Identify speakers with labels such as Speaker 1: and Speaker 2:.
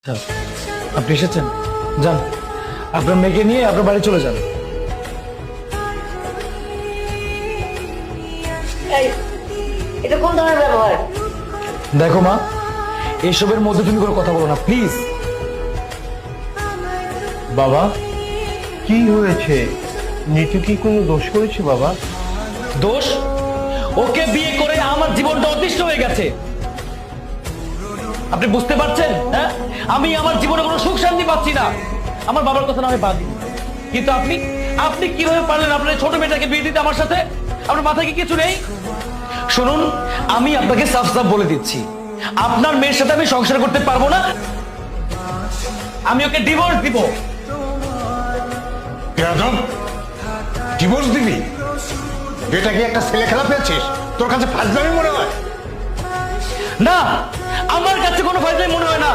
Speaker 1: আচ্ছা, আপনি এসেছেন, যান আপনার মেয়েকে নিয়ে আপনার বাড়ি চলে যান।
Speaker 2: এটা কোন ধরনের ব্যবহার?
Speaker 1: দেখো মা, এসবের মধ্যে তুমি কোনো কথা বলো না প্লিজ।
Speaker 3: বাবা, কি হয়েছে? নিতু কি কোনো দোষ করেছে বাবা?
Speaker 1: দোষ? ওকে বিয়ে করে আমার জীবনটা অতিষ্ঠ হয়ে গেছে। আপনি বুঝতে পারছেন? হ্যাঁ, আমি আমার জীবনে কোনো সুখ শান্তি পাচ্ছি না। আমার বাবার কথা না হয় বাদ দিন, কিন্তু আপনি আপনি কিভাবে পারলেন আপনার ছোট মেয়েটাকে বিয়ে দিতে আমার সাথে? আপনার মাথায় কি কিছু নেই? শুনুন, আমি আপনাকে সাফ সাফ বলে দিচ্ছি, আপনার মেয়ের সাথে আমি সংসার করতে পারবো না। আমি ওকে ডিভোর্স দিব।
Speaker 3: ডিভোর্স দিবি? এটা কি একটা ছেলে খেলা পেয়েছিস? তোর কাছে ফাজলামি মনে হয়?
Speaker 1: না, আমার কাছে কোনো ফায়দাই মনে হয় না।